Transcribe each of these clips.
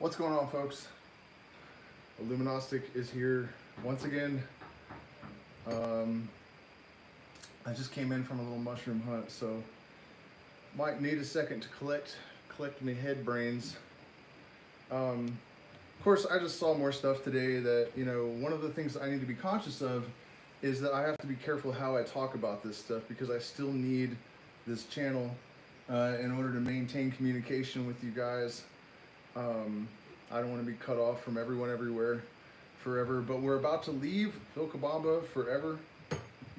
What's going on, folks? illumignostic is here once again. I just came in from a little mushroom hunt, so might need a second to collect my head brains. Of course, I just saw more stuff today that, one of the things I need to be conscious of is that I have to be careful how I talk about this stuff, because I still need this channel in order to maintain communication with you guys. I don't want to be cut off from everyone everywhere forever, but we're about to leave Vilcabamba forever.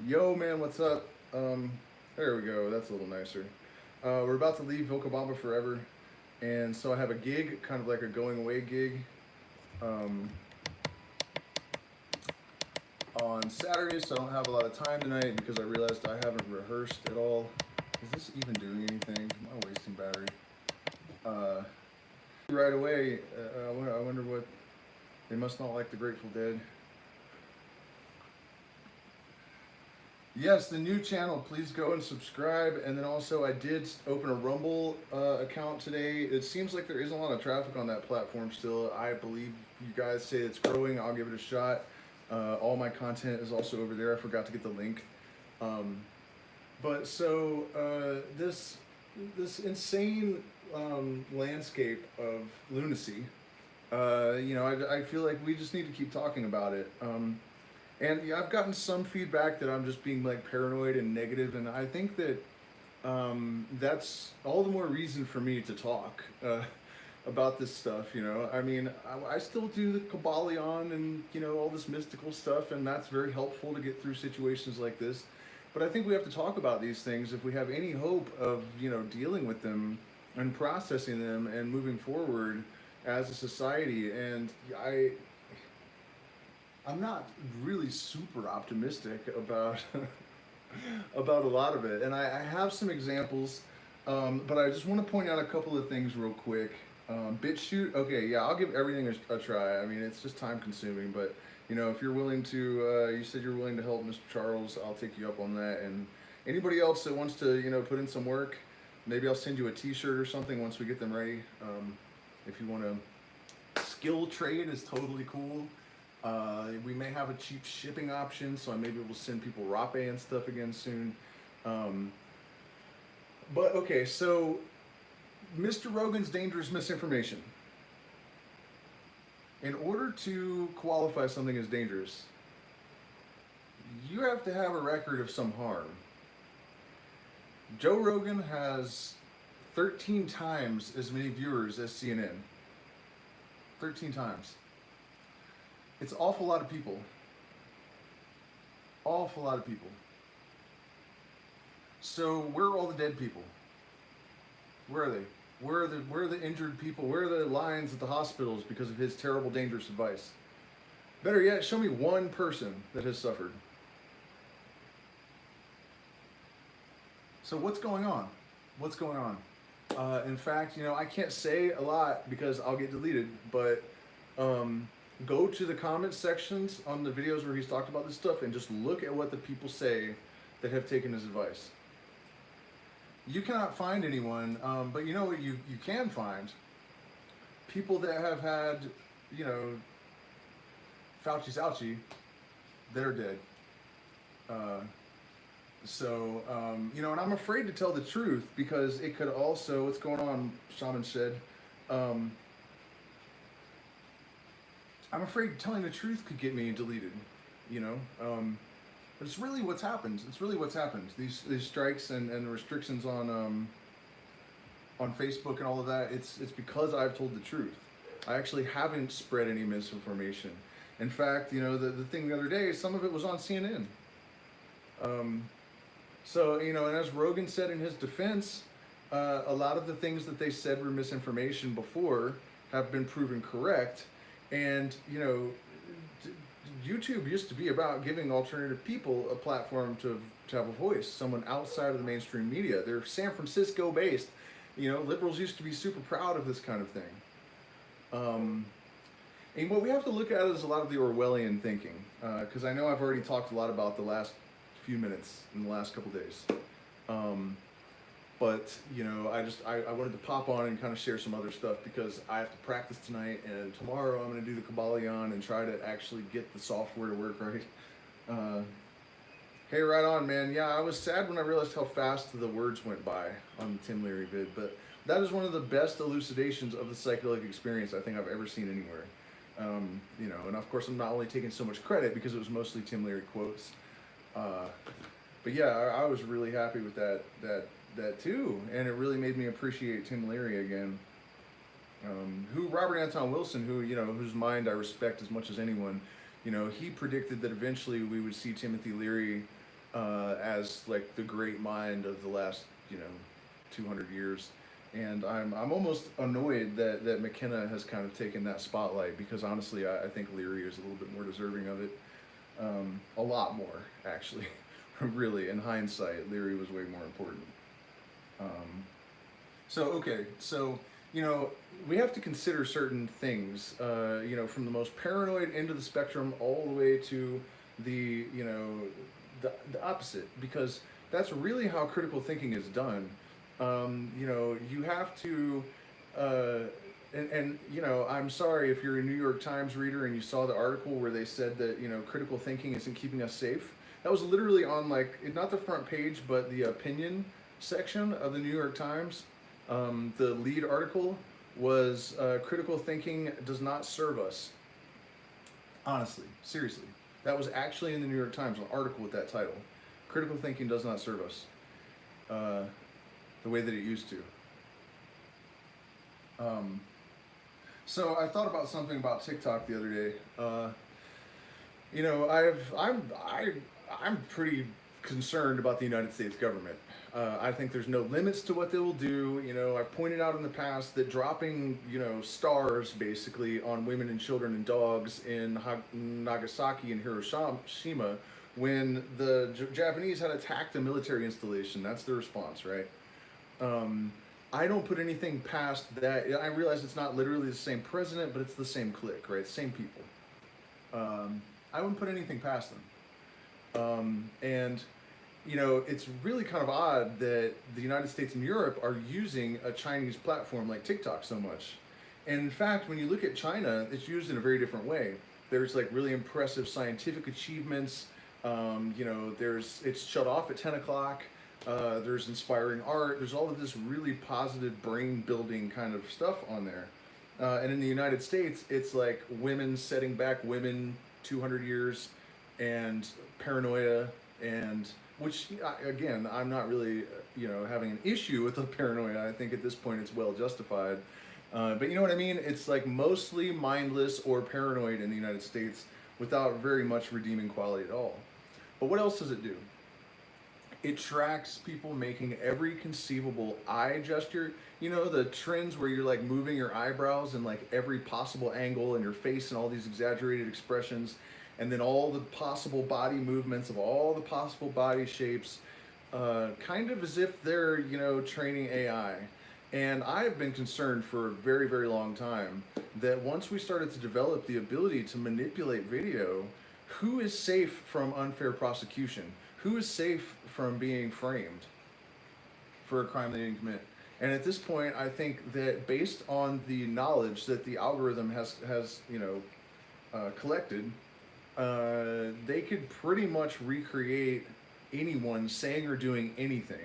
Yo, man, what's up? There we go. That's a little nicer. We're about to leave Vilcabamba forever, and so I have a gig, kind of like a going away gig, on Saturday, so I don't have a lot of time tonight because I realized I haven't rehearsed at all. Is this even doing anything? Am I wasting battery? Right away, I wonder what, they must not like the Grateful Dead. Yes, the new channel, please go and subscribe. And then also I did open a Rumble account today. It seems like there isn't a lot of traffic on that platform still. I believe you guys say it's growing. I'll give it a shot. All my content is also over there. I forgot to get the link. But so this insane landscape of lunacy, I feel like we just need to keep talking about it. And yeah, I've gotten some feedback that I'm just being like paranoid and negative, and I think that that's all the more reason for me to talk about this stuff. I mean, I still do the Kabbalion and all this mystical stuff, and that's very helpful to get through situations like this. But I think we have to talk about these things if we have any hope of dealing with them and processing them and moving forward as a society. And I'm not really super optimistic about about a lot of it, and I have some examples, but I just want to point out a couple of things real quick. BitChute, okay, yeah, I'll give everything a try. I mean, it's just time consuming, but if you're willing to, you said you're willing to help Mr. Charles, I'll take you up on that. And anybody else that wants to, put in some work, maybe I'll send you a t-shirt or something once we get them ready. If you want to, skill trade is totally cool. We may have a cheap shipping option, so I may be able to send people rape and stuff again soon. But okay, so Mr. Rogan's dangerous misinformation. In order to qualify something as dangerous, you have to have a record of some harm. Joe Rogan has 13 times as many viewers as CNN. 13 times. It's an awful lot of people. Awful lot of people. So where are all the dead people? Where are they? Where are the injured people? Where are the lines at the hospitals because of his terrible, dangerous advice? Better yet, show me one person that has suffered. So what's going on? What's going on? In fact, I can't say a lot because I'll get deleted, but go to the comment sections on the videos where he's talked about this stuff and just look at what the people say that have taken his advice. You cannot find anyone, but you know what you can find? People that have had, Fauci's ouchie, they're dead. And I'm afraid to tell the truth because it could also, what's going on, Shaman said, I'm afraid telling the truth could get me deleted, but it's really what's happened. It's really what's happened. These strikes and restrictions on Facebook and all of that, it's because I've told the truth. I actually haven't spread any misinformation. In fact, the thing the other day, some of it was on CNN. And as Rogan said in his defense, a lot of the things that they said were misinformation before have been proven correct. And, YouTube used to be about giving alternative people a platform to have a voice, someone outside of the mainstream media. They're San Francisco based. Liberals used to be super proud of this kind of thing. And what we have to look at is a lot of the Orwellian thinking, because I know I've already talked a lot about the last few minutes in the last couple days. But you know, I wanted to pop on and kind of share some other stuff because I have to practice tonight, and tomorrow I'm going to do the Kabbalion and try to actually get the software to work right. Hey, right on, man. Yeah, I was sad when I realized how fast the words went by on the Tim Leary vid, but that is one of the best elucidations of the psychedelic experience I think I've ever seen anywhere. You know, and of course I'm not only taking so much credit because it was mostly Tim Leary quotes, but yeah, I was really happy with that too, and it really made me appreciate Tim Leary again. Who Robert Anton Wilson, who you know, whose mind I respect as much as anyone, you know, he predicted that eventually we would see Timothy Leary as like the great mind of the last, you know, 200 years. And I'm almost annoyed that McKenna has kind of taken that spotlight because honestly, I think Leary is a little bit more deserving of it. A lot more, actually. Really, in hindsight, Leary was way more important. So, you know, we have to consider certain things, you know, from the most paranoid end of the spectrum all the way to the, you know, the opposite, because that's really how critical thinking is done. You know, you have to, and you know, I'm sorry if you're a New York Times reader and you saw the article where they said that, you know, critical thinking isn't keeping us safe. That was literally on like, not the front page, but the opinion section of the New York Times. The lead article was critical thinking does not serve us. Honestly, seriously. That was actually in the New York Times, an article with that title. Critical thinking does not serve us. The way that it used to. So I thought about something about TikTok the other day. You know, I'm pretty concerned about the United States government. I think there's no limits to what they will do. You know, I've pointed out in the past that dropping, you know, stars basically on women and children and dogs in Nagasaki and Hiroshima when the Japanese had attacked a military installation. That's the response, right? I don't put anything past that. I realize it's not literally the same president, but it's the same clique, right? Same people. I wouldn't put anything past them. And, you know, it's really kind of odd that the United States and Europe are using a Chinese platform like TikTok so much. And in fact, when you look at China, it's used in a very different way. There's like really impressive scientific achievements. You know, it's shut off at 10 o'clock. There's inspiring art. There's all of this really positive brain building kind of stuff on there. And in the United States, it's like women setting back women 200 years and paranoia, and which again, I'm not really, you know, having an issue with the paranoia. I think at this point it's well justified. But you know what I mean? It's like mostly mindless or paranoid in the United States without very much redeeming quality at all. But what else does it do? It tracks people making every conceivable eye gesture. You know, the trends where you're like moving your eyebrows in like every possible angle in your face and all these exaggerated expressions, and then all the possible body movements of all the possible body shapes, kind of as if they're, you know, training AI. And I've been concerned for a very, very long time that once we started to develop the ability to manipulate video, who is safe from unfair prosecution? Who is safe from being framed for a crime they didn't commit? And at this point, I think that based on the knowledge that the algorithm has you know, collected, they could pretty much recreate anyone saying or doing anything.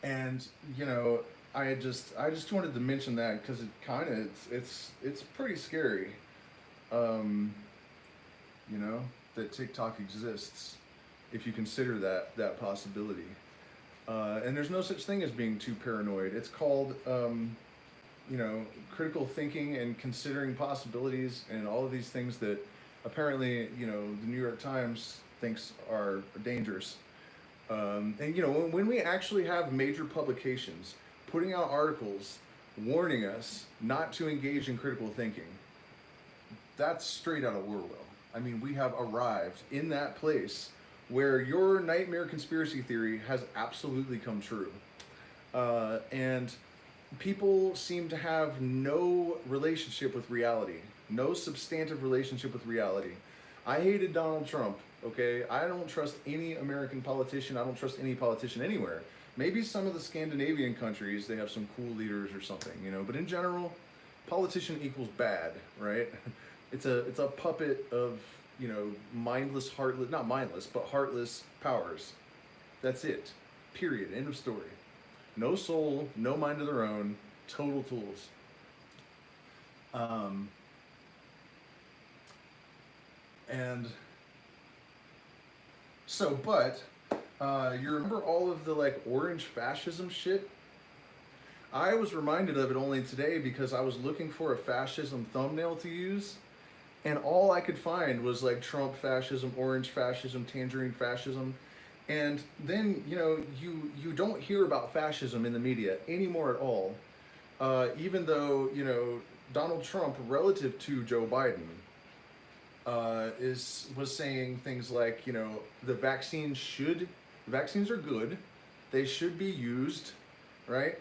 And you know, I just wanted to mention that because it kind of it's pretty scary. You know, that TikTok exists, if you consider that possibility. And there's no such thing as being too paranoid. It's called, you know, critical thinking and considering possibilities and all of these things that apparently, you know, the New York Times thinks are dangerous. And, you know, when we actually have major publications putting out articles warning us not to engage in critical thinking, that's straight out of Orwell. I mean, we have arrived in that place where your nightmare conspiracy theory has absolutely come true. And people seem to have no relationship with reality, no substantive relationship with reality. I hated Donald Trump, okay? I don't trust any American politician. I don't trust any politician anywhere. Maybe some of the Scandinavian countries, they have some cool leaders or something, you know, but in general, politician equals bad, right? It's a puppet of, you know, mindless, heartless, not mindless, but heartless powers. That's it. Period. End of story. No soul, no mind of their own, total tools. Um, and so, but you remember all of the like orange fascism shit? I was reminded of it only today because I was looking for a fascism thumbnail to use, and all I could find was like Trump fascism, orange fascism, tangerine fascism. And then, you know, you don't hear about fascism in the media anymore at all. Even though, you know, Donald Trump, relative to Joe Biden, was saying things like, you know, vaccines are good, they should be used, right?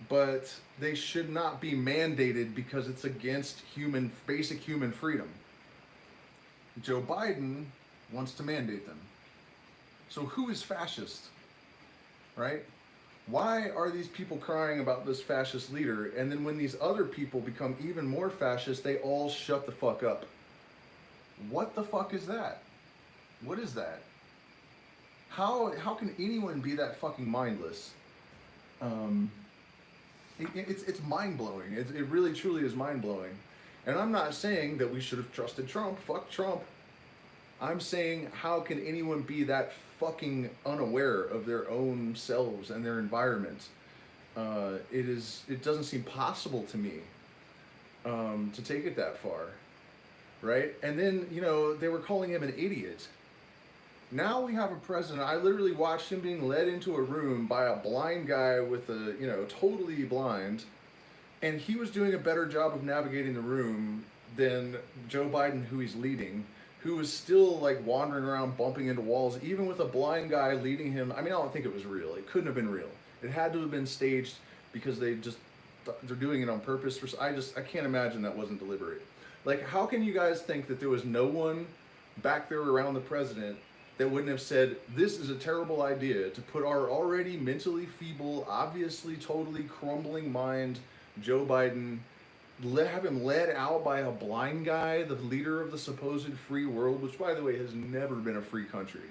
But they should not be mandated because it's against basic human freedom. Joe Biden wants to mandate them. So who is fascist, right? Why are these people crying about this fascist leader, and then when these other people become even more fascist, they all shut the fuck up? What the fuck is that? What is that? How can anyone be that fucking mindless? It's mind blowing. It really truly is mind blowing. And I'm not saying that we should have trusted Trump. Fuck Trump. I'm saying, how can anyone be that fucking unaware of their own selves and their environment? It doesn't seem possible to me to take it that far, right? And then, you know, they were calling him an idiot. Now we have a president. I literally watched him being led into a room by a blind guy with a, you know, totally blind, and he was doing a better job of navigating the room than Joe Biden, who he's leading, who was still like wandering around bumping into walls, even with a blind guy leading him. I mean, I don't think it was real. It couldn't have been real. It had to have been staged because they're doing it on purpose. I can't imagine that wasn't deliberate. Like, how can you guys think that there was no one back there around the president that wouldn't have said, this is a terrible idea to put our already mentally feeble, obviously totally crumbling mind, Joe Biden, have him led out by a blind guy, the leader of the supposed free world, which, by the way, has never been a free country,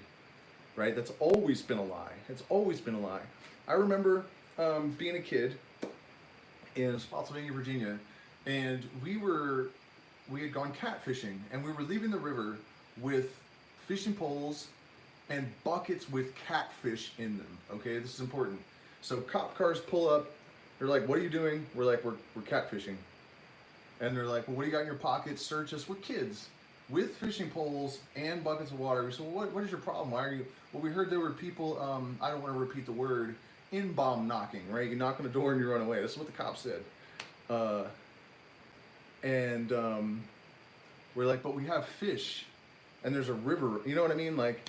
right? That's always been a lie. It's always been a lie. I remember being a kid in Spotsylvania, Virginia, and we had gone catfishing, and we were leaving the river with fishing poles and buckets with catfish in them. Okay, this is important. So cop cars pull up. They're like, "What are you doing?" We're like, "We're catfishing." And they're like, "Well, what do you got in your pockets?" Search us. We're kids with fishing poles and buckets of water. We said, "Well, what is your problem? Why are you?" Well, we heard there were people. I don't want to repeat the word. In-bomb knocking. Right? You knock on the door and you run away. This is what the cops said. We're like, "But we have fish. And there's a river," you know what I mean? Like,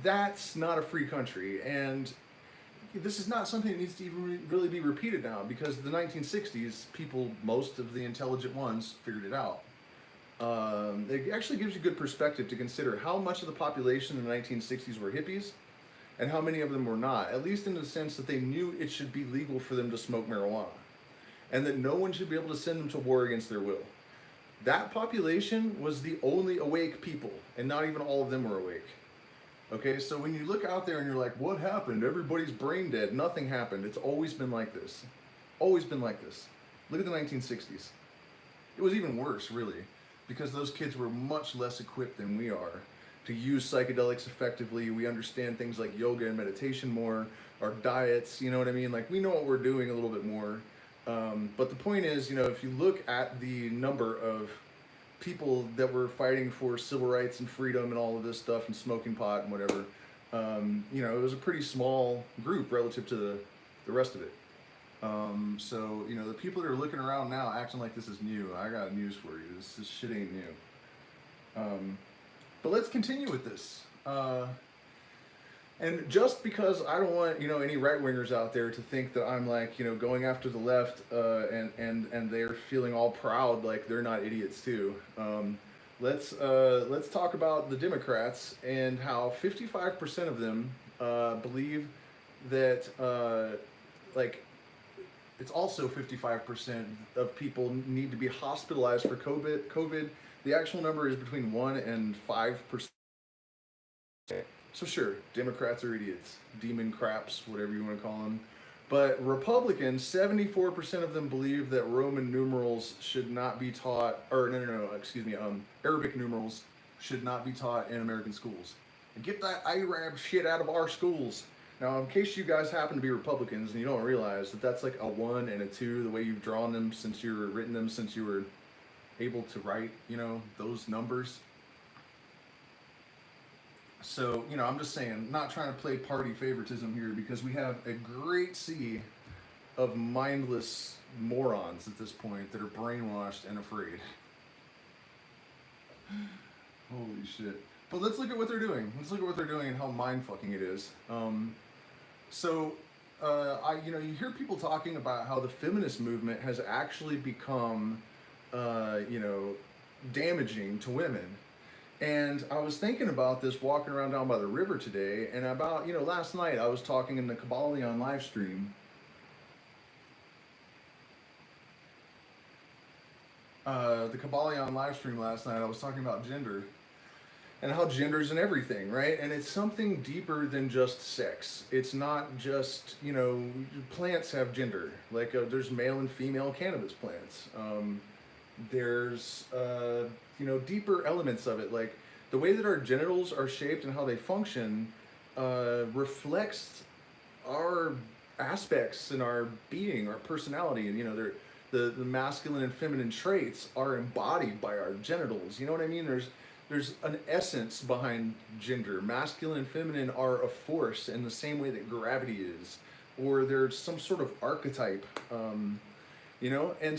that's not a free country. And this is not something that needs to even really be repeated now, because the 1960s, people, most of the intelligent ones, figured it out. It actually gives you good perspective to consider how much of the population in the 1960s were hippies and how many of them were not, at least in the sense that they knew it should be legal for them to smoke marijuana and that no one should be able to send them to war against their will. That population was the only awake people, and not even all of them were awake. Okay, so when you look out there and you're like, what happened? Everybody's brain dead. Nothing happened. It's always been like this. Always been like this. Look at the 1960s. It was even worse, really, because those kids were much less equipped than we are to use psychedelics effectively. We understand things like yoga and meditation more, our diets, you know what I mean? Like, we know what we're doing a little bit more. But the point is, you know, if you look at the number of people that were fighting for civil rights and freedom and all of this stuff and smoking pot and whatever, you know, it was a pretty small group relative to the rest of it. So, you know, the people that are looking around now acting like this is new, I got news for you. This shit ain't new. But let's continue with this. And just because I don't want, you know, any right-wingers out there to think that I'm like, you know, going after the left and they're feeling all proud like they're not idiots too. let's talk about the Democrats and how 55% of them believe that like it's also 55% of people need to be hospitalized for COVID. The actual number is between 1 and 5%. So sure, Democrats are idiots, demon craps, whatever you want to call them. But Republicans, 74% of them believe that Roman numerals should not be taught, or no, excuse me, Arabic numerals should not be taught in American schools. And get that Arab shit out of our schools. Now, in case you guys happen to be Republicans and you don't realize that that's like a 1 and a 2, the way you've drawn them since you were written them since you were able to write, those numbers. So, I'm just saying, not trying to play party favoritism here because we have a great sea of mindless morons at this point that are brainwashed and afraid. Holy shit. But let's look at what they're doing. Let's look at what they're doing and how mind-fucking it is. You hear people talking about how the feminist movement has actually become, damaging to women. And I was thinking about this walking around down by the river today, and about, last night I was talking in the Kabbalion live stream. The Kabbalion live stream last night, I was talking about gender and how gender's in everything, right? And it's something deeper than just sex. It's not just, plants have gender. Like there's male and female cannabis plants. There's deeper elements of it, like the way that our genitals are shaped and how they function reflects our aspects in our being, our personality, and the masculine and feminine traits are embodied by our genitals. You know what I mean? There's an essence behind gender. Masculine and feminine are a force in the same way that gravity is, or there's some sort of archetype. And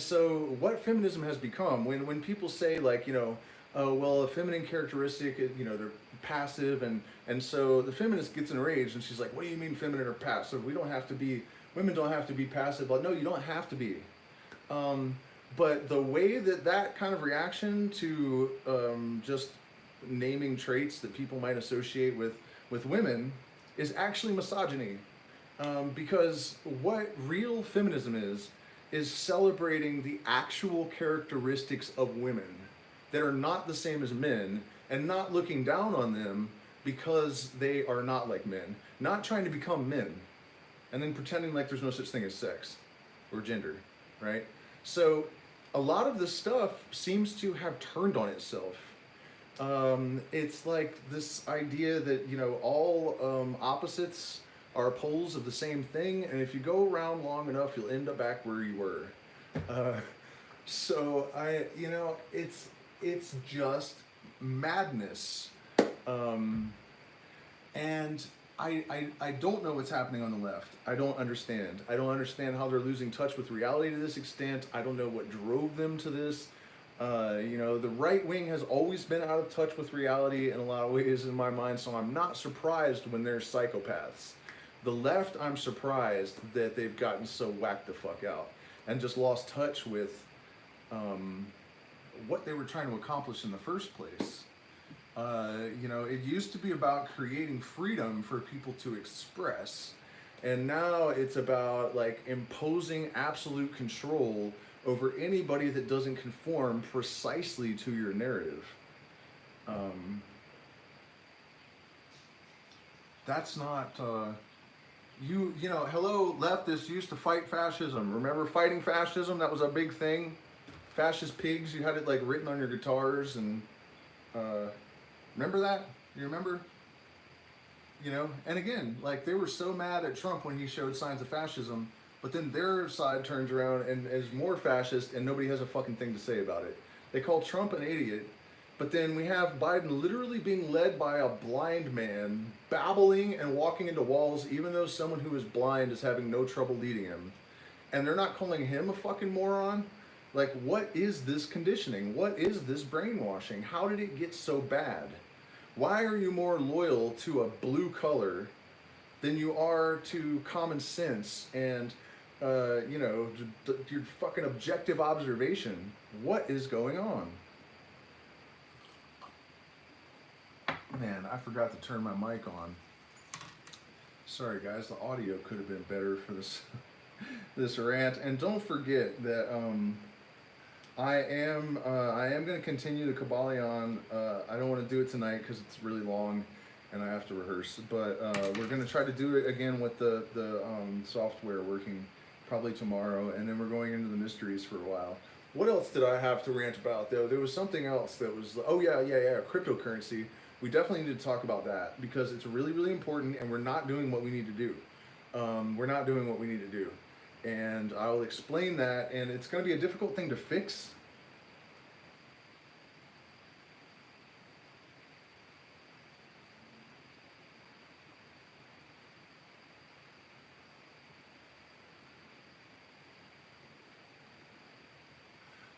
so what feminism has become, when people say like, oh, well, a feminine characteristic, they're passive, and so the feminist gets enraged and she's like, what do you mean feminine or passive? Women don't have to be passive. Like, no, you don't have to be. But the way that kind of reaction to just naming traits that people might associate with women is actually misogyny. Because what real feminism is celebrating the actual characteristics of women that are not the same as men, and not looking down on them because they are not like men, not trying to become men, and then pretending like there's no such thing as sex or gender, right? So a lot of this stuff seems to have turned on itself. It's like this idea that, all opposites are poles of the same thing, and if you go around long enough, you'll end up back where you were. It's just madness. And I don't know what's happening on the left. I don't understand. I don't understand how they're losing touch with reality to this extent. I don't know what drove them to this. The right wing has always been out of touch with reality in a lot of ways in my mind, so I'm not surprised when they're psychopaths. The left, I'm surprised that they've gotten so whacked the fuck out and just lost touch with what they were trying to accomplish in the first place. It used to be about creating freedom for people to express, and now it's about like imposing absolute control over anybody that doesn't conform precisely to your narrative. That's not hello leftists used to fight fascism. Remember fighting fascism? That was a big thing. Fascist pigs, you had it like written on your guitars, and remember that? You remember? And again, like they were so mad at Trump when he showed signs of fascism, but then their side turns around and is more fascist, and nobody has a fucking thing to say about it. They call Trump an idiot, but then we have Biden literally being led by a blind man, babbling and walking into walls, even though someone who is blind is having no trouble leading him. And they're not calling him a fucking moron? Like, what is this conditioning? What is this brainwashing? How did it get so bad? Why are you more loyal to a blue color than you are to common sense and, your fucking objective observation? What is going on? Man, I forgot to turn my mic on. Sorry, guys. The audio could have been better for this this rant. And don't forget that I am going to continue the Kabbalion. I don't want to do it tonight because it's really long, and I have to rehearse. But we're going to try to do it again with the software working probably tomorrow, and then we're going into the mysteries for a while. What else did I have to rant about though? There was something else that was cryptocurrency. We definitely need to talk about that because it's really really important, and we're not doing what we need to do. We're not doing what we need to do, and I will explain that. And it's going to be a difficult thing to fix.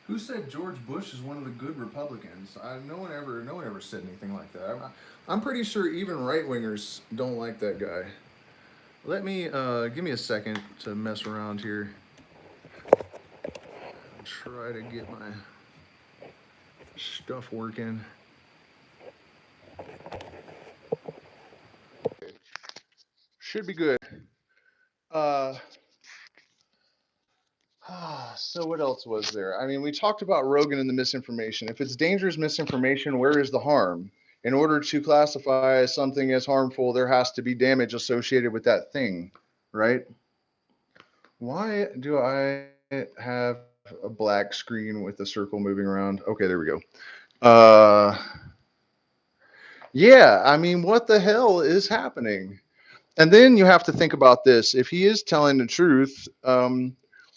Who said George Bush is one of the good Republicans? No one ever said anything like that. I'm pretty sure even right wingers don't like that guy. Let me give me a second to mess around here. Try to get my stuff working. Should be good. Uh, so what else was there? I mean, we talked about Rogan and the misinformation. If it's dangerous misinformation, where is the harm? In order to classify something as harmful, there has to be damage associated with that thing, right? Why do I have a black screen with a circle moving around? Okay, there we go. Yeah, I mean, what the hell is happening? And then you have to think about this. If he is telling the truth,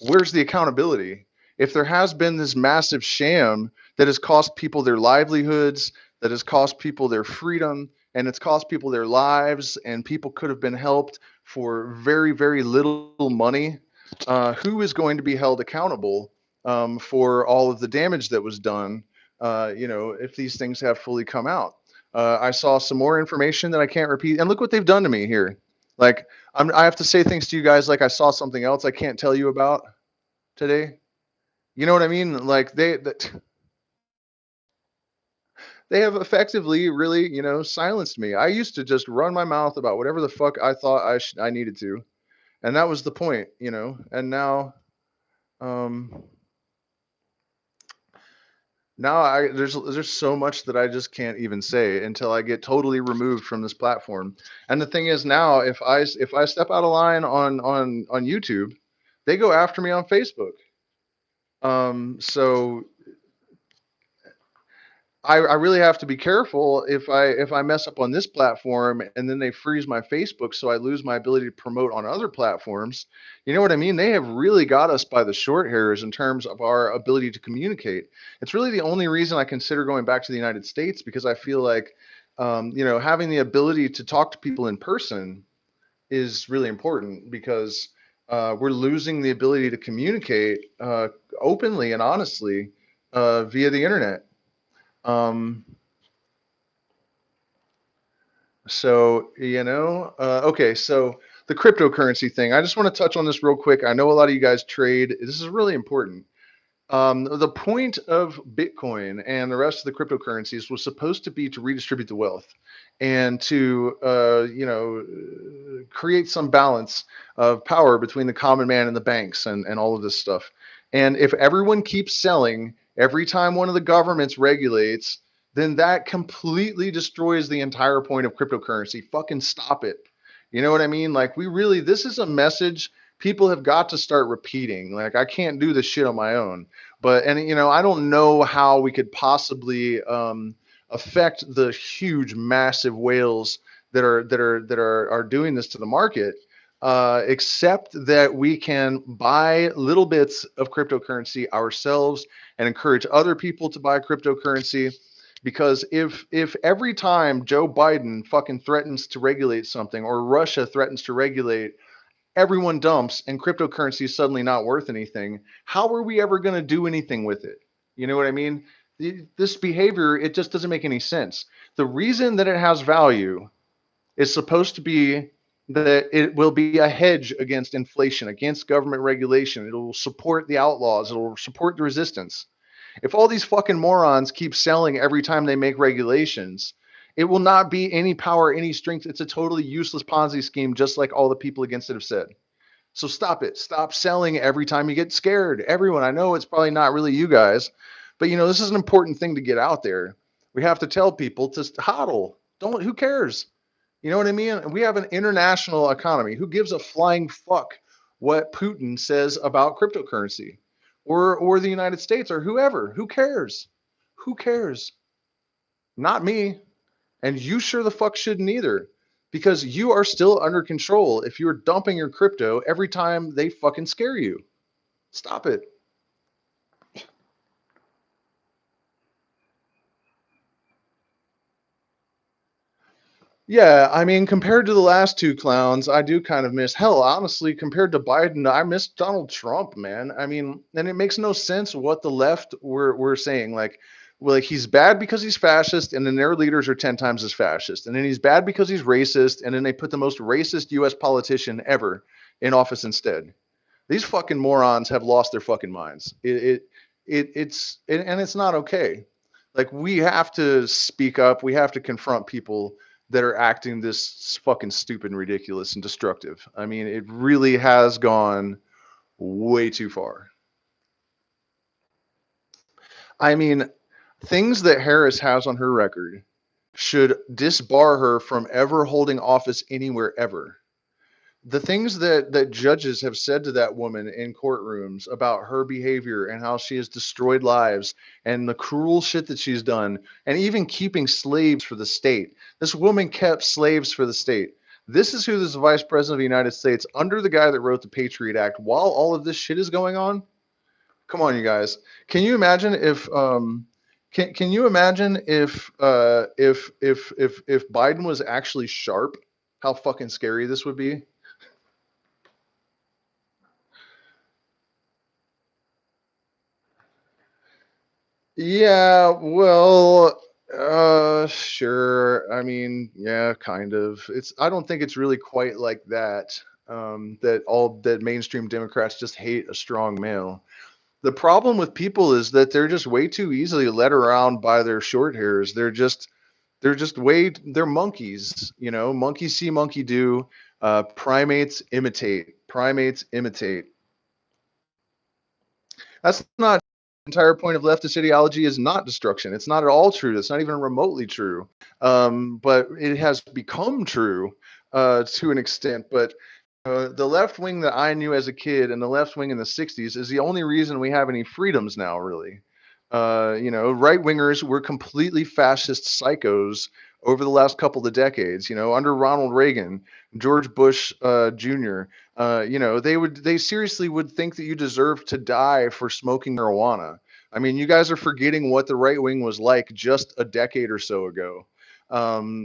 where's the accountability? If there has been this massive sham that has cost people their livelihoods, that has cost people their freedom, and it's cost people their lives, and people could have been helped for very, very little money, who is going to be held accountable for all of the damage that was done, if these things have fully come out? I saw some more information that I can't repeat. And look what they've done to me here. Like, I have to say things to you guys like I saw something else I can't tell you about today. You know what I mean? Like they have effectively really, silenced me. I used to just run my mouth about whatever the fuck I thought I needed to, and that was the point, And um, now there's so much that I just can't even say until I get totally removed from this platform. And the thing is, now if I step out of line on YouTube, they go after me on Facebook. So I really have to be careful if I mess up on this platform and then they freeze my Facebook, so I lose my ability to promote on other platforms. You know what I mean? They have really got us by the short hairs in terms of our ability to communicate. It's really the only reason I consider going back to the United States, because I feel like having the ability to talk to people in person is really important, because we're losing the ability to communicate openly and honestly via the internet. Um, okay, so the cryptocurrency thing, I just want to touch on this real quick. I know a lot of you guys trade. This is really important. The point of Bitcoin and the rest of the cryptocurrencies was supposed to be to redistribute the wealth and to, create some balance of power between the common man and the banks and all of this stuff. And if everyone keeps selling every time one of the governments regulates, then that completely destroys the entire point of cryptocurrency. Fucking stop it. You know what I mean? Like, this is a message people have got to start repeating. Like, I can't do this shit on my own. I don't know how we could possibly affect the huge, massive whales that are doing this to the market, except that we can buy little bits of cryptocurrency ourselves and encourage other people to buy cryptocurrency. Because if every time Joe Biden fucking threatens to regulate something, or Russia threatens to regulate, everyone dumps and cryptocurrency is suddenly not worth anything, how are we ever going to do anything with it? You know what I mean? This behavior, it just doesn't make any sense. The reason that it has value is supposed to be that it will be a hedge against inflation, against government regulation. It will support the outlaws. It will support the resistance. If all these fucking morons keep selling every time they make regulations, It will not be any power, any strength. It's a totally useless Ponzi scheme, just like all the people against it have said. So stop it. Stop selling every time you get scared. Everyone, I know it's probably not really you guys, but this is an important thing to get out there. We have to tell people to hodl. Don't, who cares? You know what I mean? We have an international economy. Who gives a flying fuck what Putin says about cryptocurrency or the United States or whoever? Who cares? Who cares? Not me. And you sure the fuck shouldn't either. Because you are still under control if you're dumping your crypto every time they fucking scare you. Stop it. Yeah, I mean, compared to the last two clowns, I do kind of miss. Hell, honestly, compared to Biden, I miss Donald Trump, man. I mean, and it makes no sense what the left were saying. Like, well, like he's bad because he's fascist, and then their leaders are 10 times as fascist, and then he's bad because he's racist, and then they put the most racist U.S. politician ever in office instead. These fucking morons have lost their fucking minds. And it's not okay. Like we have to speak up. We have to confront people that are acting this fucking stupid and ridiculous and destructive. I mean, it really has gone way too far. I mean, things that Harris has on her record should disbar her from ever holding office anywhere ever. The things that judges have said to that woman in courtrooms about her behavior and how she has destroyed lives and the cruel shit that she's done and even keeping slaves for the state. This woman kept slaves for the state. This is who this vice president of the United States under the guy that wrote the Patriot Act while all of this shit is going on. Come on, you guys. Can you imagine if can you imagine if Biden was actually sharp, how fucking scary this would be? Yeah, well, sure. I mean, yeah, kind of. I don't think it's really quite like that. That mainstream Democrats just hate a strong male. The problem with people is that they're just way too easily led around by their short hairs. They're monkeys, monkey see, monkey do. Primates imitate. Primates imitate. That's not the entire point of leftist ideology is not destruction. It's not at all true. It's not even remotely true. But it has become true to an extent. But the left wing that I knew as a kid and the left wing in the 60s is the only reason we have any freedoms now, really. Right wingers were completely fascist psychos over the last couple of decades. Under Ronald Reagan, George Bush Jr. They seriously would think that you deserve to die for smoking marijuana. I mean, you guys are forgetting what the right wing was like just a decade or so ago.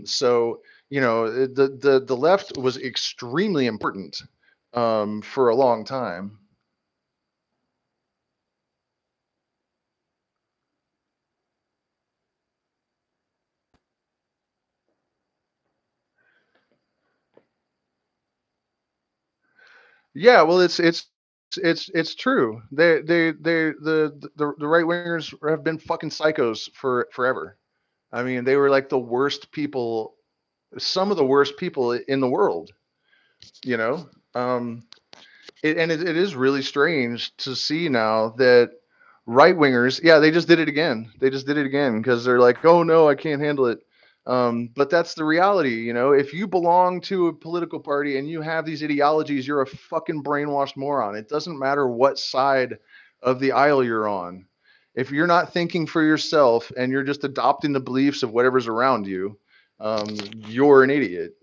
So the left was extremely important for a long time. Yeah, well, it's true. The right wingers have been fucking psychos for forever. I mean, they were like the worst people, some of the worst people in the world. You know, um, it is really strange to see now that right wingers, yeah, they just did it again. They just did it again because they're like, oh no, I can't handle it. But that's the reality, If you belong to a political party and you have these ideologies, you're a fucking brainwashed moron. It doesn't matter what side of the aisle you're on. If you're not thinking for yourself and you're just adopting the beliefs of whatever's around you, you're an idiot.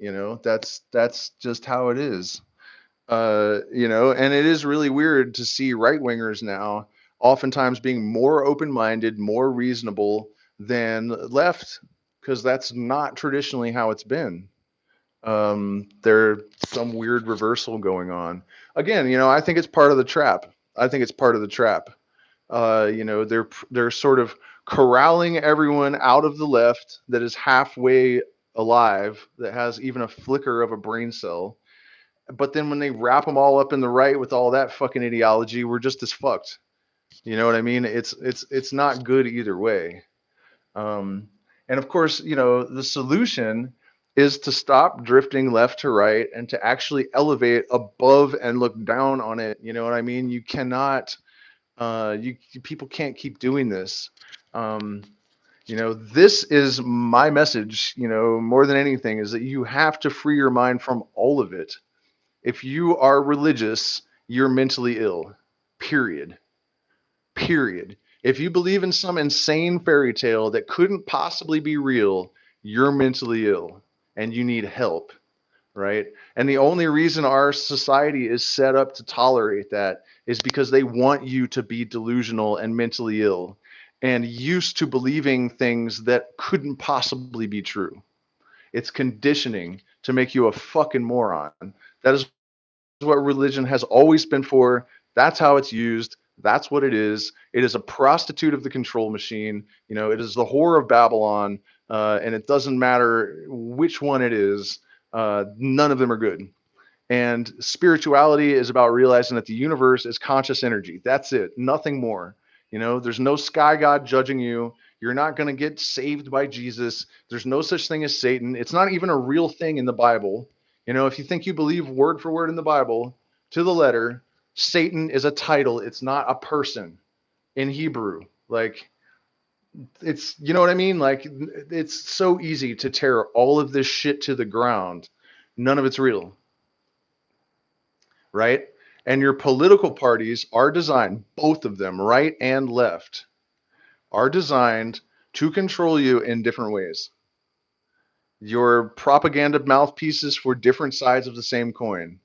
That's just how it is. And it is really weird to see right wingers now oftentimes being more open minded, more reasonable than left, because that's not traditionally how it's been. There's some weird reversal going on. Again, I think it's part of the trap. I think it's part of the trap. They're sort of corralling everyone out of the left that is halfway alive, that has even a flicker of a brain cell, but then when they wrap them all up in the right with all that fucking ideology, we're just as fucked. You know what I mean? It's not good either way. Um, And of course, the solution is to stop drifting left to right and to actually elevate above and look down on it. You know what I mean? You cannot, people can't keep doing this. Um, this is my message, more than anything, is that you have to free your mind from all of it. If you are religious, you're mentally ill. Period. Period. If you believe in some insane fairy tale that couldn't possibly be real, you're mentally ill and you need help, right? And the only reason our society is set up to tolerate that is because they want you to be delusional and mentally ill and used to believing things that couldn't possibly be true. It's conditioning to make you a fucking moron. That is what religion has always been for. That's how it's used. That's what it is. It is a prostitute of the control machine. It is the whore of Babylon, and it doesn't matter which one it is. None of them are good. And spirituality is about realizing that the universe is conscious energy. That's it. Nothing more. There's no sky god judging you. You're not going to get saved by Jesus. There's no such thing as Satan. It's not even a real thing in the Bible. If you think you believe word for word in the Bible to the letter, Satan is a title. It's not a person in Hebrew. Like, it's, you know what I mean? Like, it's so easy to tear all of this shit to the ground. None of it's real, right? And your political parties are designed, both of them, right and left, are designed to control you in different ways. Your propaganda mouthpieces for different sides of the same coin.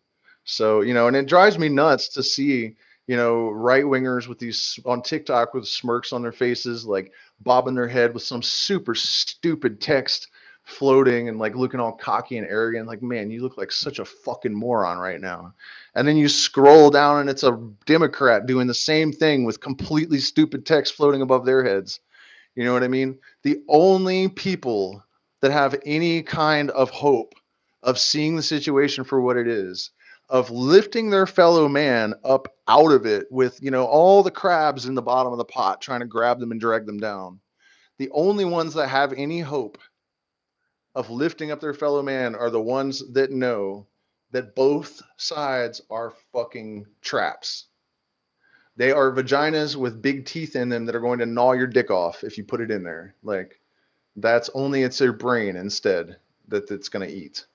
So, and it drives me nuts to see, right wingers with these on TikTok with smirks on their faces, like bobbing their head with some super stupid text floating and like looking all cocky and arrogant. Like, man, you look like such a fucking moron right now. And then you scroll down and it's a Democrat doing the same thing with completely stupid text floating above their heads. You know what I mean? The only people that have any kind of hope of seeing the situation for what it is, of lifting their fellow man up out of it with, all the crabs in the bottom of the pot trying to grab them and drag them down. The only ones that have any hope of lifting up their fellow man are the ones that know that both sides are fucking traps. They are vaginas with big teeth in them that are going to gnaw your dick off if you put it in there. Like, that's only it's their brain instead that it's going to eat.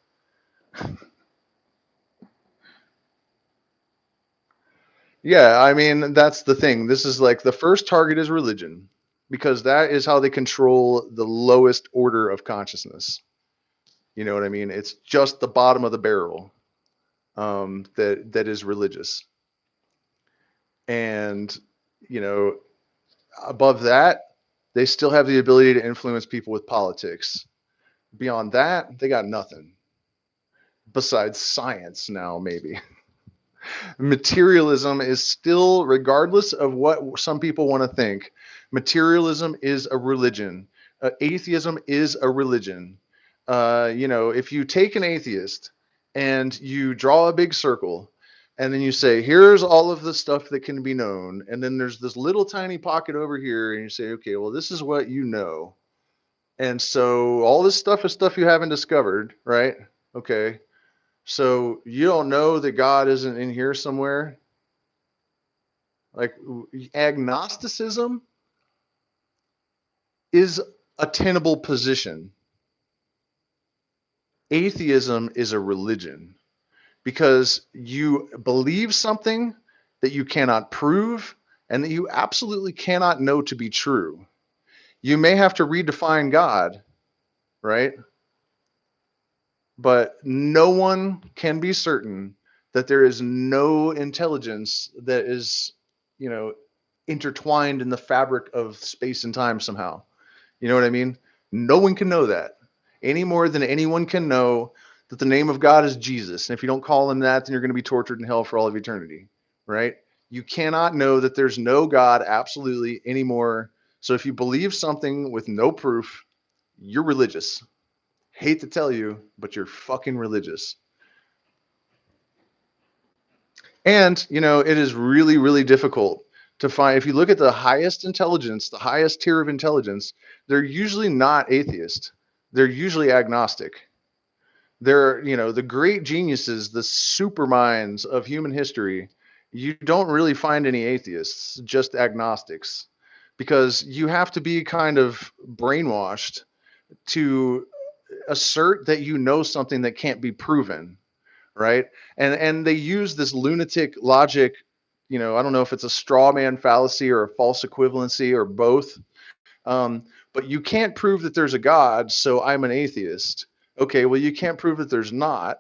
Yeah, I mean, that's the thing. This is like the first target is religion because that is how they control the lowest order of consciousness. You know what I mean? It's just the bottom of the barrel that is religious. And, you know, above that, they still have the ability to influence people with politics. Beyond that, they got nothing besides science now, maybe. Materialism is still, regardless of what some people want to think, materialism is a religion. Atheism is a religion. If you take an atheist and you draw a big circle and then you say, here's all of the stuff that can be known. And then there's this little tiny pocket over here. And you say, okay, well, this is what you know. And so all this stuff is stuff you haven't discovered, right? Okay. So you don't know that God isn't in here somewhere. Like, agnosticism is a tenable position. Atheism is a religion because you believe something that you cannot prove and that you absolutely cannot know to be true. You may have to redefine God, right? But no one can be certain that there is no intelligence that is, you know, intertwined in the fabric of space and time somehow. You know what I mean? No one can know that any more than anyone can know that the name of God is Jesus. And if you don't call him that, then you're going to be tortured in hell for all of eternity, right? You cannot know that there's no God absolutely anymore. So if you believe something with no proof, you're religious. Hate to tell you, but you're fucking religious. And, it is really, really difficult to find, if you look at the highest intelligence, the highest tier of intelligence, they're usually not atheist. They're usually agnostic. They're, the great geniuses, the super minds of human history. You don't really find any atheists, just agnostics, because you have to be kind of brainwashed to assert that you know something that can't be proven, right? And they use this lunatic logic. I don't know if it's a straw man fallacy or a false equivalency or both. But you can't prove that there's a God, so I'm an atheist. Okay, well, you can't prove that there's not.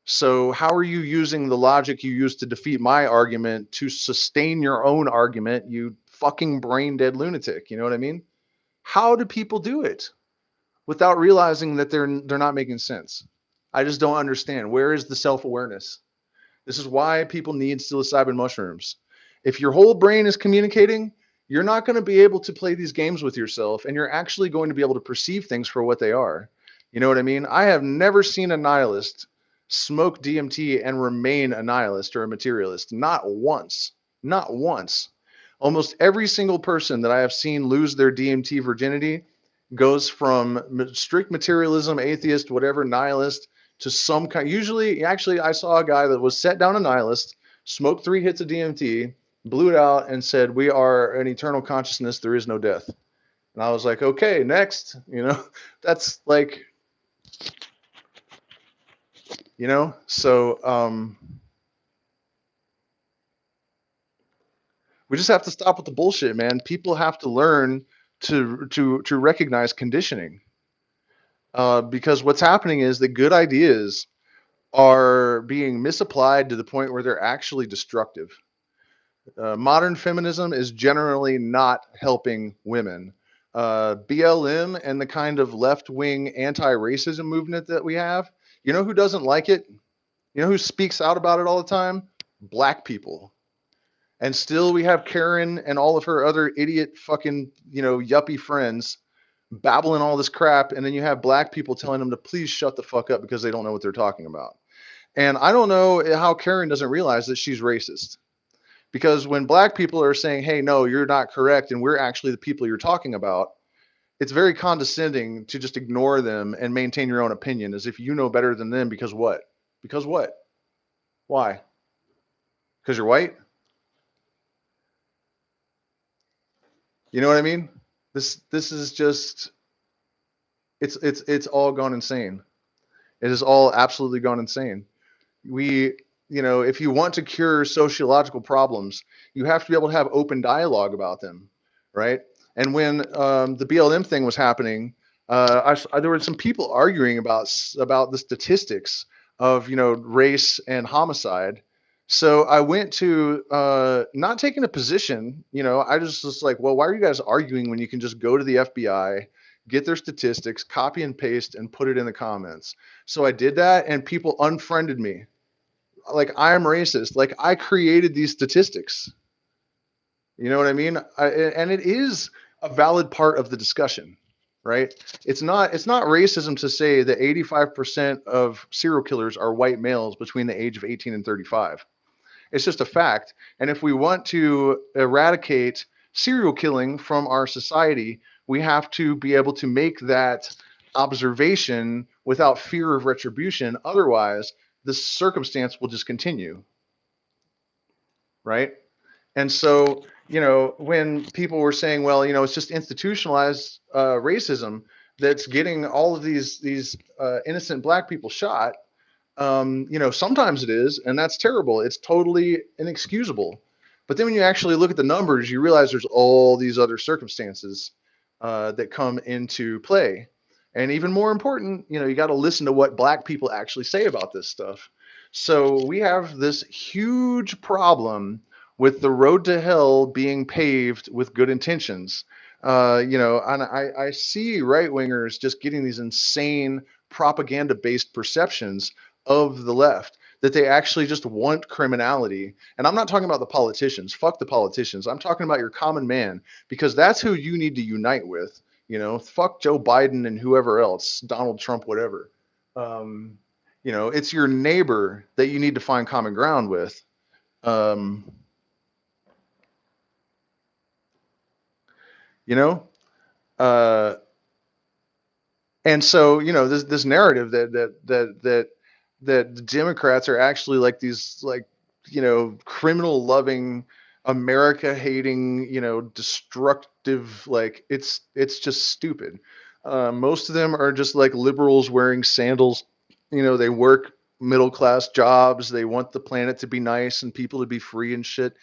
So how are you using the logic you used to defeat my argument to sustain your own argument, you fucking brain dead lunatic? You know what I mean? How do people do it without realizing that they're not making sense? I just don't understand. Where is the self-awareness? This is why people need psilocybin mushrooms. If your whole brain is communicating, you're not going to be able to play these games with yourself, and you're actually going to be able to perceive things for what they are. You know what I mean? I have never seen a nihilist smoke DMT and remain a nihilist or a materialist. Not once. Not once. Almost every single person that I have seen lose their DMT virginity goes from strict materialism, atheist, whatever, nihilist, to some kind. Usually, actually, I saw a guy that was set down a nihilist, smoked 3 hits of DMT, blew it out, and said, "We are an eternal consciousness. There is no death." And I was like, "Okay, next." That's like, So we just have to stop with the bullshit, man. People have to learn to recognize conditioning, because what's happening is that good ideas are being misapplied to the point where they're actually destructive. Modern feminism is generally not helping women. BLM and the kind of left wing anti racism movement that we have, you know who doesn't like it? You know who speaks out about it all the time? Black people. And still we have Karen and all of her other idiot fucking, yuppie friends babbling all this crap. And then you have black people telling them to please shut the fuck up because they don't know what they're talking about. And I don't know how Karen doesn't realize that she's racist. Because when black people are saying, hey, no, you're not correct, and we're actually the people you're talking about, it's very condescending to just ignore them and maintain your own opinion as if you know better than them. Because what? Because what? Why? Because you're white? You know what I mean? This is just, it's all gone insane. It has all absolutely gone insane. If you want to cure sociological problems, you have to be able to have open dialogue about them, right? And when the BLM thing was happening, there were some people arguing about the statistics of race and homicide. So I went to not taking a position. I just was like, well, why are you guys arguing when you can just go to the FBI, get their statistics, copy and paste, and put it in the comments? So I did that, and people unfriended me. Like, I'm racist. Like, I created these statistics. You know what I mean? And it is a valid part of the discussion, right? It's not racism to say that 85% of serial killers are white males between the age of 18 and 35. It's just a fact. And if we want to eradicate serial killing from our society, we have to be able to make that observation without fear of retribution. Otherwise, the circumstance will just continue, right? And so, when people were saying, well, it's just institutionalized racism that's getting all of these innocent black people shot, sometimes it is, and that's terrible. It's totally inexcusable. But then when you actually look at the numbers, you realize there's all these other circumstances that come into play. And even more important, you got to listen to what black people actually say about this stuff. So we have this huge problem with the road to hell being paved with good intentions. And I see right wingers just getting these insane propaganda based perceptions of the left that they actually just want criminality. And I'm not talking about the politicians. Fuck the politicians. I'm talking about your common man, because that's who you need to unite with. Fuck Joe Biden and whoever else, Donald Trump, whatever. It's your neighbor that you need to find common ground with. you know. Uh, and so, this narrative that the Democrats are actually like these, like, criminal loving, America hating, destructive, like, it's just stupid. Most of them are just like liberals wearing sandals. They work middle class jobs. They want the planet to be nice and people to be free and shit.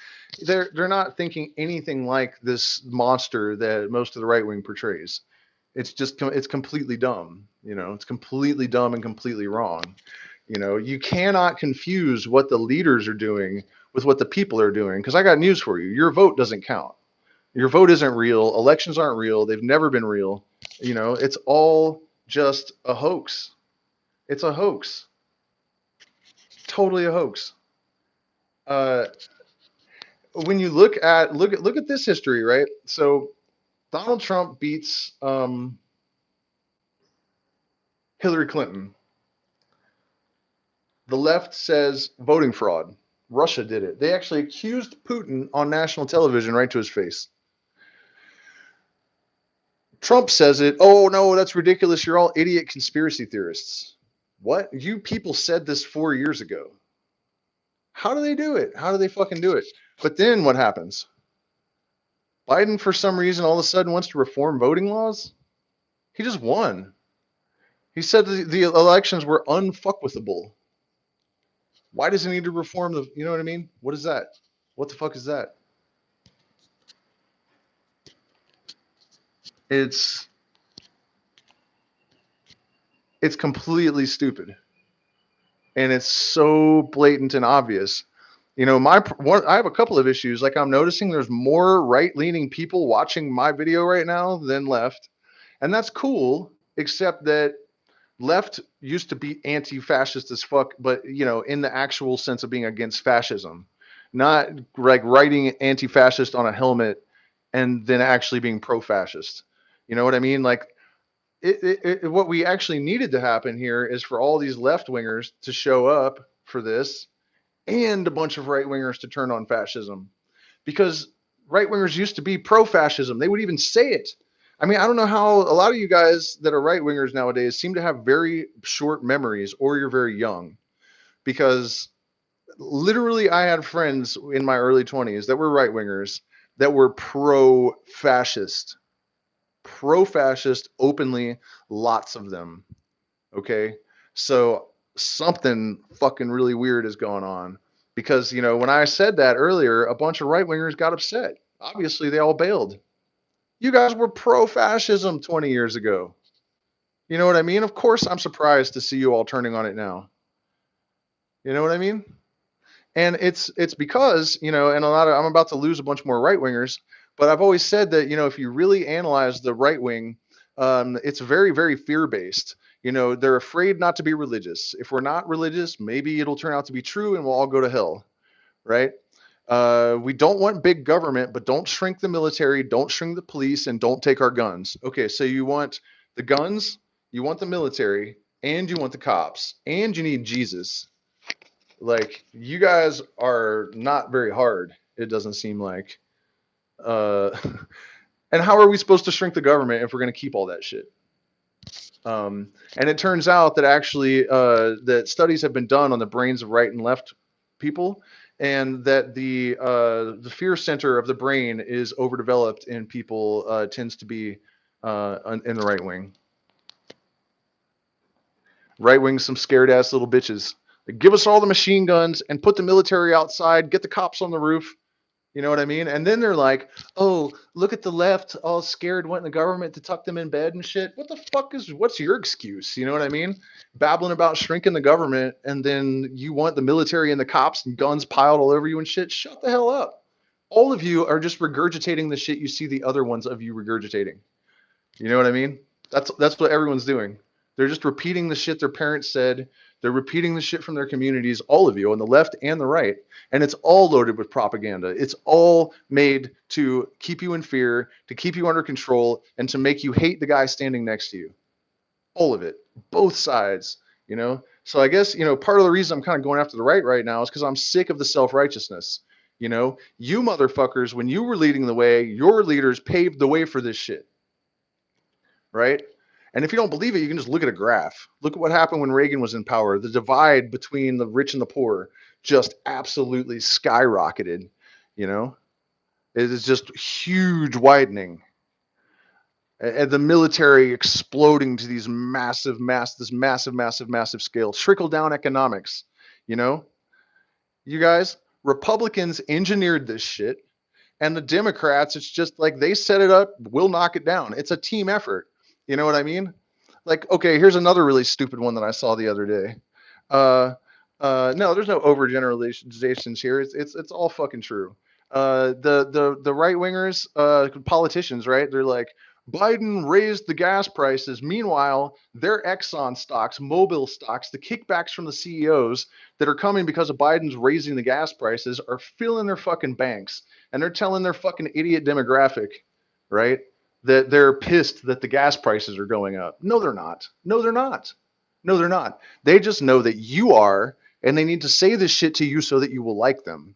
They're not thinking anything like this monster that most of the right wing portrays. It's completely dumb. It's completely dumb and completely wrong. You cannot confuse what the leaders are doing with what the people are doing, because I got news for you. Your vote doesn't count. Your vote isn't real. Elections aren't real. They've never been real. It's all just a hoax. It's a hoax. Totally a hoax. uh, when you look at this history, right? So Donald Trump beats Hillary Clinton. The left says voting fraud. Russia did it. They actually accused Putin on national television right to his face. Trump says it. Oh, no, that's ridiculous. You're all idiot conspiracy theorists. What? You people said this 4 years ago. How do they do it? How do they fucking do it? But then what happens? Biden, for some reason, all of a sudden wants to reform voting laws. He just won. He said the elections were unfuckwithable. Why does he need to reform the? You know what I mean? What is that? What the fuck is that? It's it's completely stupid, and it's so blatant and obvious. I have a couple of issues. Like, I'm noticing there's more right-leaning people watching my video right now than left, and that's cool. Except that left used to be anti-fascist as fuck, but in the actual sense of being against fascism, not like writing anti-fascist on a helmet and then actually being pro-fascist. You know what I mean? Like, what we actually needed to happen here is for all these left wingers to show up for this, and a bunch of right wingers to turn on fascism, because right wingers used to be pro fascism. They would even say it. I mean, I don't know how a lot of you guys that are right wingers nowadays seem to have very short memories, or you're very young, because literally I had friends in my early 20s that were right wingers that were pro fascist openly, lots of them. Okay. So something fucking really weird is going on, because, when I said that earlier, a bunch of right wingers got upset. Obviously, they all bailed. You guys were pro fascism 20 years ago. You know what I mean? Of course, I'm surprised to see you all turning on it now. You know what I mean? And it's because, and I'm about to lose a bunch more right wingers, but I've always said that, if you really analyze the right wing, it's very, very fear based. They're afraid not to be religious. If we're not religious, maybe it'll turn out to be true and we'll all go to hell, right? We don't want big government, but don't shrink the military, don't shrink the police, and don't take our guns. Okay, so you want the guns, you want the military, and you want the cops, and you need Jesus. Like, you guys are not very hard, it doesn't seem like. Uh, and how are we supposed to shrink the government if we're going to keep all that shit? And it turns out that actually that studies have been done on the brains of right and left people, and that the fear center of the brain is overdeveloped in people, tends to be in the right wing. Right wing, some scared ass little bitches. Like, give us all the machine guns and put the military outside. Get the cops on the roof. You know what I mean? And then they're like, "Oh, look at the left, all scared, wanting the government to tuck them in bed and shit." What's your excuse? You know what I mean? Babbling about shrinking the government, and then you want the military and the cops and guns piled all over you and shit. Shut the hell up. All of you are just regurgitating the shit you see the other ones of you regurgitating. You know what I mean? That's what everyone's doing. They're just repeating the shit their parents said. They're repeating the shit from their communities, all of you on the left and the right. And it's all loaded with propaganda. It's all made to keep you in fear, to keep you under control, and to make you hate the guy standing next to you. All of it. Both sides. So I guess, part of the reason I'm kind of going after the right now is because I'm sick of the self-righteousness. You know, you motherfuckers, when you were leading the way, your leaders paved the way for this shit, right? And if you don't believe it, you can just look at a graph. Look at what happened when Reagan was in power. The divide between the rich and the poor just absolutely skyrocketed. You know, it is just huge widening. And the military exploding to these massive scale. Trickle down economics. You know, you guys, Republicans engineered this shit. And the Democrats, it's just like they set it up, we'll knock it down. It's a team effort. You know what I mean? Like, okay, here's another really stupid one that I saw the other day. Uh, no, there's no overgeneralizations here. It's all fucking true. The right wingers, politicians, right? They're like, Biden raised the gas prices. Meanwhile, their Exxon stocks, Mobil stocks, the kickbacks from the CEOs that are coming because of Biden's raising the gas prices are filling their fucking banks, and they're telling their fucking idiot demographic, right, that they're pissed that the gas prices are going up. No, they're not. No, they're not. No, they're not. They just know that you are, and they need to say this shit to you so that you will like them.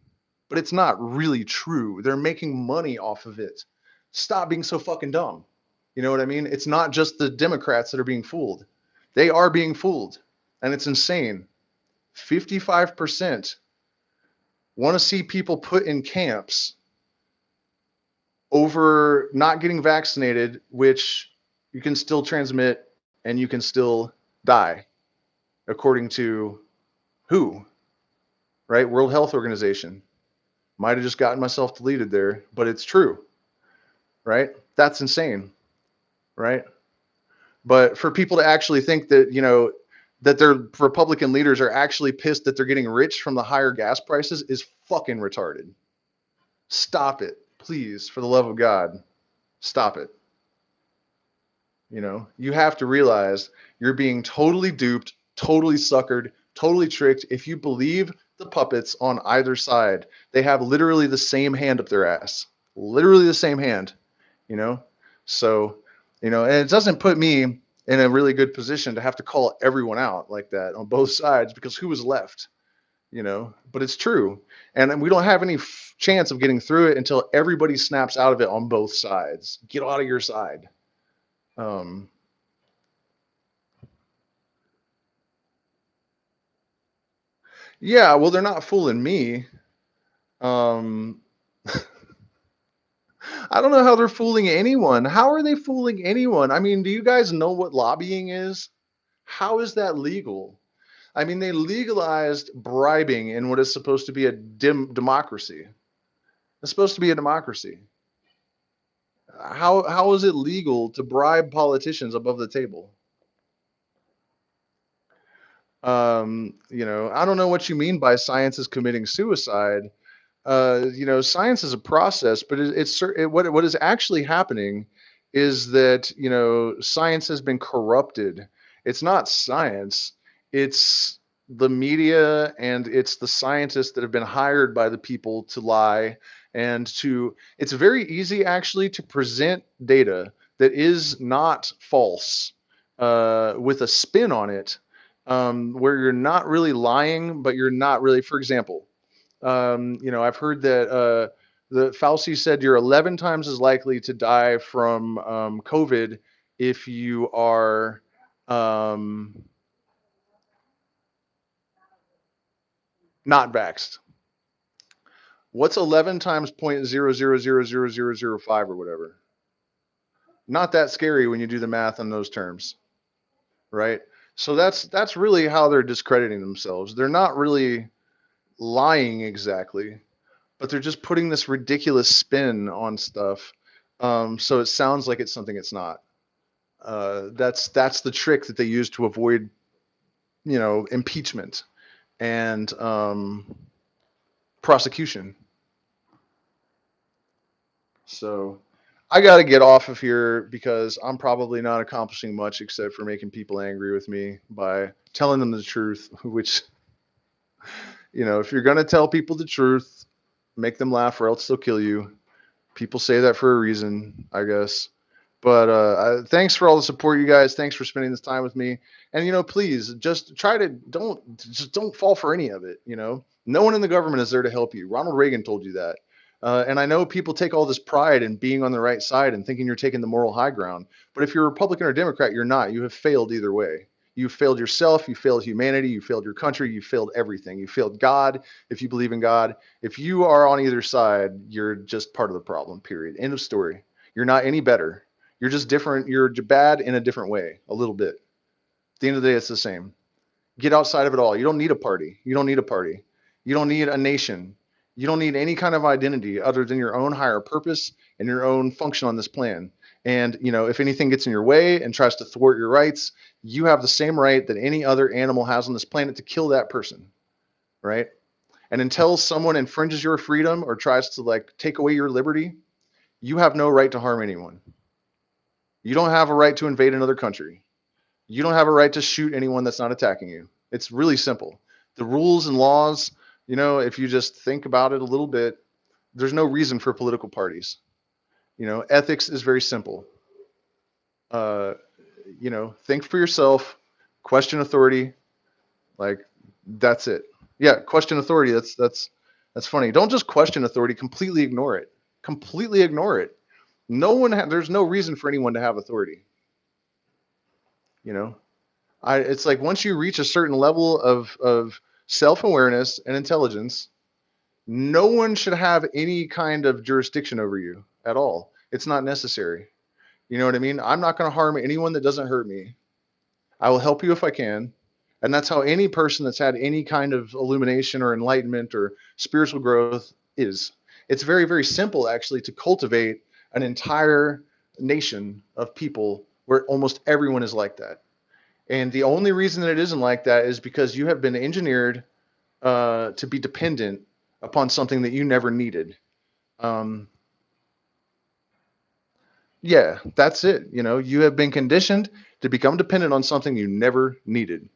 But it's not really true. They're making money off of it. Stop being so fucking dumb. You know what I mean? It's not just the Democrats that are being fooled. They are being fooled. And it's insane. 55% want to see people put in camps over not getting vaccinated, which you can still transmit and you can still die, according to who? Right? World Health Organization. Might have just gotten myself deleted there, but it's true, right? That's insane, right? But for people to actually think that, you know, that their Republican leaders are actually pissed that they're getting rich from the higher gas prices is fucking retarded. Stop it, please, for the love of God. Stop it. You know, you have to realize you're being totally duped, totally suckered, totally tricked. If you believe the puppets on either side, they have literally the same hand up their ass, literally the same hand, you know? So, you know, and it doesn't put me in a really good position to have to call everyone out like that on both sides, because who is left, you know? But it's true. And we don't have any chance of getting through it until everybody snaps out of it on both sides. Get out of your side. Um, Yeah, well, they're not fooling me. Um, I don't know how they're fooling anyone. How are they fooling anyone? I mean, do you guys know what lobbying is? How is that legal? I mean, they legalized bribing in what is supposed to be a democracy. It's supposed to be a democracy. How is it legal to bribe politicians above the table? You know, I don't know what you mean by science is committing suicide. You know, science is a process, but what is actually happening is that, you know, science has been corrupted. It's not science, it's the media, and it's the scientists that have been hired by the people to lie and to. It's very easy actually to present data that is not false, with a spin on it, where you're not really lying, but you're not really. For example, you know, I've heard that the Fauci said you're 11 times as likely to die from COVID if you are not vaxxed. What's 11 times 0.00000005 or whatever? Not that scary when you do the math on those terms, right? So that's really how they're discrediting themselves. They're not really lying exactly, but they're just putting this ridiculous spin on stuff, so it sounds like it's something it's not. That's the trick that they use to avoid, you know, impeachment and prosecution. So I got to get off of here because I'm probably not accomplishing much except for making people angry with me by telling them the truth, which, you know, if you're going to tell people the truth, make them laugh or else they'll kill you. People say that for a reason, I guess. But thanks for all the support, you guys. Thanks for spending this time with me. And please just try to don't fall for any of it. No one in the government is there to help you. Ronald Reagan told you that. And I know people take all this pride in being on the right side and thinking you're taking the moral high ground. But if you're Republican or Democrat, you're not. You have failed either way. You failed yourself. You failed humanity. You failed your country. You failed everything. You failed God. If you believe in God, if you are on either side, you're just part of the problem. Period. End of story. You're not any better. You're just different. You're bad in a different way, a little bit. At the end of the day, it's the same. Get outside of it all. You don't need a party. You don't need a party. You don't need a nation. You don't need any kind of identity other than your own higher purpose and your own function on this plan. And, if anything gets in your way and tries to thwart your rights, you have the same right that any other animal has on this planet to kill that person, right? And until someone infringes your freedom or tries to take away your liberty, you have no right to harm anyone. You don't have a right to invade another country. You don't have a right to shoot anyone that's not attacking you. It's really simple. The rules and laws, if you just think about it a little bit, there's no reason for political parties. Ethics is very simple. Think for yourself, question authority. That's it. Yeah, question authority. That's funny. Don't just question authority. Completely ignore it. Completely ignore it. There's no reason for anyone to have authority. It's like once you reach a certain level of self-awareness and intelligence, no one should have any kind of jurisdiction over you at all. It's not necessary. You know what I mean? I'm not going to harm anyone that doesn't hurt me. I will help you if I can. And that's how any person that's had any kind of illumination or enlightenment or spiritual growth is. It's very, very simple, actually, to cultivate an entire nation of people where almost everyone is like that. And the only reason that it isn't like that is because you have been engineered to be dependent upon something that you never needed. Um, yeah, that's it. You have been conditioned to become dependent on something you never needed.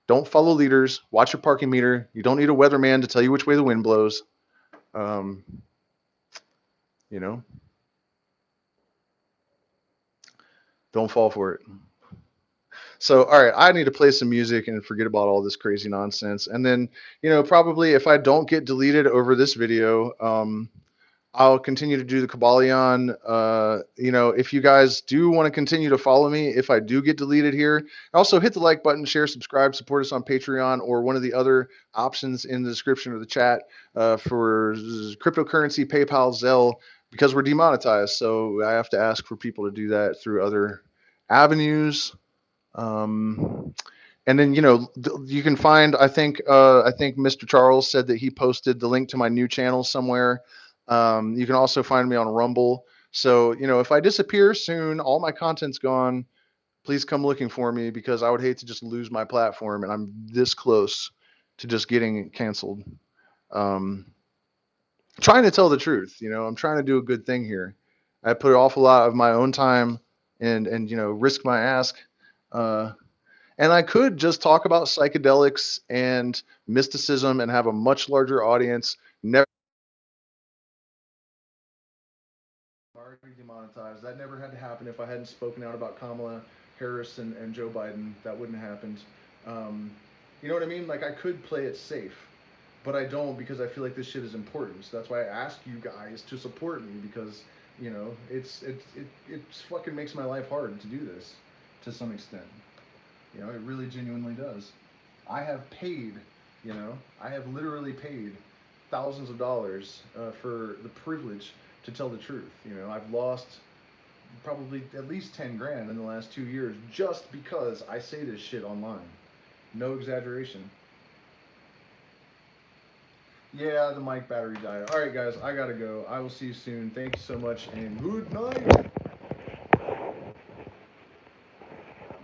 Don't follow leaders. Watch your parking meter. You don't need a weatherman to tell you which way the wind blows. Um, you know, don't fall for it. So, all right, I need to play some music and forget about all this crazy nonsense. And then, probably if I don't get deleted over this video, I'll continue to do the Kabbalion. If you guys do want to continue to follow me, if I do get deleted here, also hit the like button, share, subscribe, support us on Patreon or one of the other options in the description of the chat for cryptocurrency, PayPal, Zelle, because we're demonetized. So I have to ask for people to do that through other avenues. And then you can find. I think Mr. Charles said that he posted the link to my new channel somewhere. You can also find me on Rumble. So if I disappear soon, all my content's gone. Please come looking for me because I would hate to just lose my platform, and I'm this close to just getting canceled. Um, Trying to tell the truth. I'm trying to do a good thing here. I put an awful lot of my own time and risk my ask. Uh, and I could just talk about psychedelics and mysticism and have a much larger audience. Never already demonetized. That never had to happen if I hadn't spoken out about Kamala Harris and Joe Biden. That wouldn't have happened. Um, you know what I mean? I could play it safe, but I don't because I feel like this shit is important. So that's why I ask you guys to support me because it fucking makes my life hard to do this to some extent. It really genuinely does. I have paid, I have literally paid thousands of dollars for the privilege to tell the truth. I've lost probably at least 10 grand in the last 2 years just because I say this shit online. No exaggeration. Yeah, the mic battery died. All right, guys, I gotta go. I will see you soon. Thank you so much, and good night.